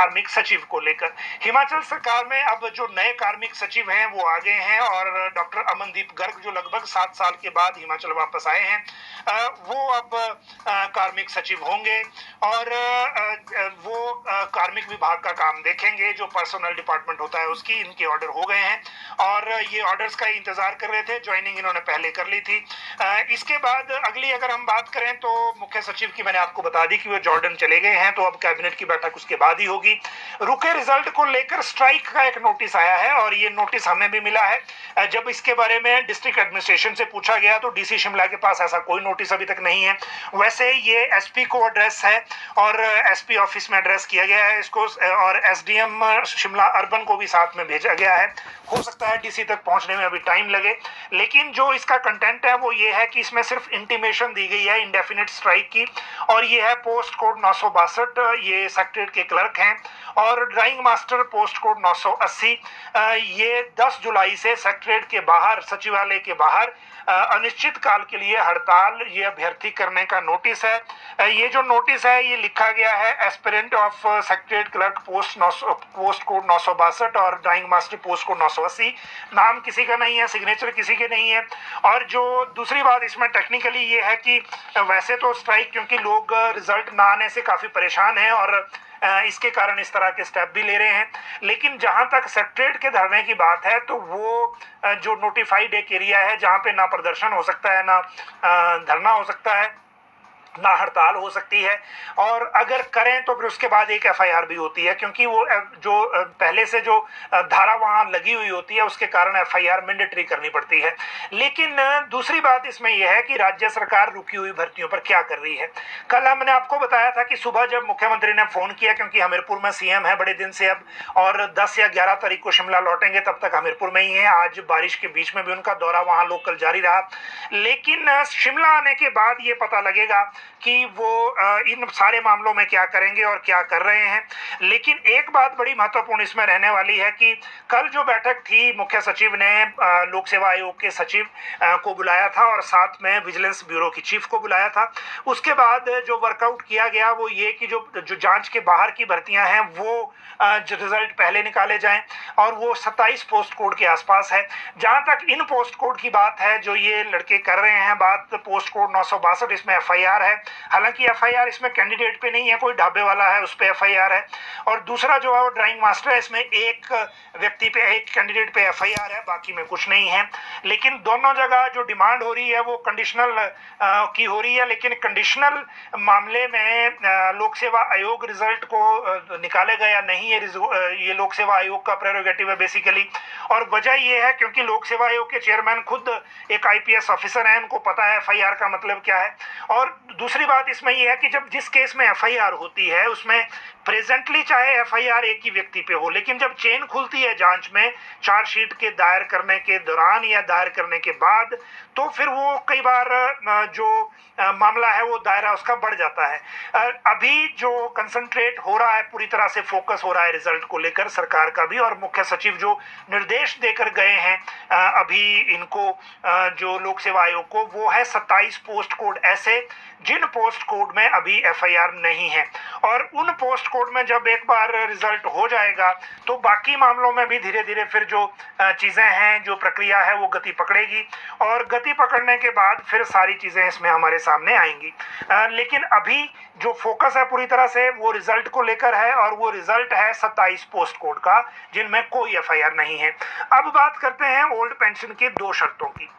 कार्मिक सचिव को लेकर। हिमाचल सरकार में अब जो नए कार्मिक सचिव हैं वो आ गए हैं और डॉक्टर अमनदीप गर्ग जो लगभग 7 साल के बाद हिमाचल वापस आए हैं, वो अब कार्मिक सचिव होंगे और वो कार्मिक विभाग का काम देखेंगे। जो पर्सनल डिपार्टमेंट होता है उसकी इनके ऑर्डर हो गए हैं और ये ऑर्डर्स का इंतजार कर रहे थे। ज्वाइनिंग इन्होंने पहले कर ली थी। इसके बाद अगली अगर हम बात करें तो मुख्य सचिव की मैंने आपको बता दी कि वो जॉर्डन चले गए हैं, तो अब कैबिनेट की बैठक उसके बाद ही होगी। रुके रिजल्ट को लेकर स्ट्राइक का एक नोटिस आया है और ये नोटिस हमें भी मिला है। जब इसके बारे में डिस्ट्रिक्ट एडमिनिस्ट्रेशन से पूछा गया तो डीसी शिमला के पास ऐसा कोई नोटिस अभी तक नहीं है। वैसे ये एसपी को एड्रेस है और एसपी ऑफिस में एड्रेस किया गया है इसको और एसडीएम शिमला अर्बन को भी साथ में भेजा गया है। हो सकता है डीसी तक पहुंचने में अभी टाइम लगे, लेकिन जो इसका कंटेंट है वो ये है कि इसमें सिर्फ इंटीमेशन दी गई है इंडेफिनिट स्ट्राइक की और ये है पोस्ट कोड 962। ये सेक्रेटरीट के क्लर्क हैं और ड्राइंग मास्टर पोस्ट कोड 980। ये 10 जुलाई से सेक्रेटरीट के बाहर, सचिवालय के बाहर अनिश्चित काल के लिए हड़ताल ये अभ्यर्थी करने का नोटिस है। ये जो नोटिस है ये लिखा गया है aspirant of secretariat clerk post code 962 और ड्राइंग मास्टर पोस्ट कोड 980। नाम किसी का नहीं है, सिग्नेचर किसी के नहीं है। और जो दूसरी बात इसमें टेक्निकली ये है कि वैसे तो स्ट्राइक क्योंकि लोग रिजल्ट ना आने से काफ़ी परेशान हैं और इसके कारण इस तरह के स्टेप भी ले रहे हैं, लेकिन जहां तक सेक्रेटरीट के धरने की बात है तो वो जो नोटिफाइड एक एरिया है जहां पे ना प्रदर्शन हो सकता है, ना धरना हो सकता है, ना हड़ताल हो सकती है। और अगर करें तो फिर उसके बाद एक एफआईआर भी होती है क्योंकि वो जो पहले से जो धारा वहां लगी हुई होती है उसके कारण एफआईआर मैंडेटरी करनी पड़ती है। लेकिन दूसरी बात इसमें यह है कि राज्य सरकार रुकी हुई भर्तियों पर क्या कर रही है। कल हमने आपको बताया था कि सुबह जब मुख्यमंत्री ने फोन किया, क्योंकि हमीरपुर में सीएम है बड़े दिन से अब और 10 या 11 तारीख को शिमला लौटेंगे, तब तक हमीरपुर में ही है। आज बारिश के बीच में भी उनका दौरा वहां लोकल जारी रहा, लेकिन शिमला आने के बाद ये पता लगेगा कि वो इन सारे मामलों में क्या करेंगे और क्या कर रहे हैं। लेकिन एक बात बड़ी महत्वपूर्ण इसमें रहने वाली है कि कल जो बैठक थी मुख्य सचिव ने लोक सेवा आयोग के सचिव को बुलाया था और साथ में विजिलेंस ब्यूरो की चीफ को बुलाया था। उसके बाद जो वर्कआउट किया गया वो ये कि जो जांच के बाहर की भर्तियां हैं वो रिजल्ट पहले निकाले जाएं और वो 27 पोस्ट कोड के आसपास है। जहां तक इन पोस्ट कोड की बात है जो ये लड़के कर रहे हैं, बात पोस्ट कोड 962, इसमें एफआईआर है। हालांकि एफआईआर इसमें कैंडिडेट पे नहीं है, कोई ढाबे वाला है उस पे एफआईआर है। और दूसरा जो है वो ड्राइंग मास्टर है, इसमें एक व्यक्ति पे, एक कैंडिडेट पे एफआईआर है, बाकी में कुछ नहीं है। लेकिन दोनों जगह जो डिमांड हो रही है वो कंडीशनल की हो रही है, लेकिन कंडीशनल मामले में लोक सेवा आयोग रिजल्ट को निकालेगा या नहीं, ये लोक सेवा आयोग का प्रेरोगेटिव है बेसिकली। और वजह ये है क्योंकि लोक सेवा आयोग के चेयरमैन खुद एक आईपीएस ऑफिसर हैं, उनको पता है एफआईआर का मतलब क्या है। और दूसरी बात इसमें यह है कि जब जिस केस में एफआईआर होती है उसमें प्रेजेंटली चाहे एफआईआर एक ही व्यक्ति पे हो, लेकिन जब चेन खुलती है जांच में चार्जशीट के दायर करने के दौरान या दायर करने के बाद, तो फिर वो कई बार जो मामला है वो दायरा उसका बढ़ जाता है। अभी जो कंसंट्रेट हो रहा है, पूरी तरह से फोकस हो रहा है रिजल्ट को लेकर सरकार का भी, और मुख्य सचिव जो निर्देश देकर गए हैं अभी इनको जो लोक सेवा आयोग को, वो है 27 पोस्ट कोड ऐसे जिन पोस्ट कोड में अभी एफआईआर नहीं है। और उन पोस्ट कोड में जब एक बार रिजल्ट हो जाएगा तो बाकी मामलों में भी धीरे धीरे फिर जो चीज़ें हैं, जो प्रक्रिया है वो गति पकड़ेगी और गति पकड़ने के बाद फिर सारी चीज़ें इसमें हमारे सामने आएंगी। लेकिन अभी जो फोकस है पूरी तरह से वो रिजल्ट को लेकर है और वो रिजल्ट है 27 पोस्ट कोड का जिनमें कोई एफआईआर नहीं है। अब बात करते हैं ओल्ड पेंशन की 2 शर्तों की।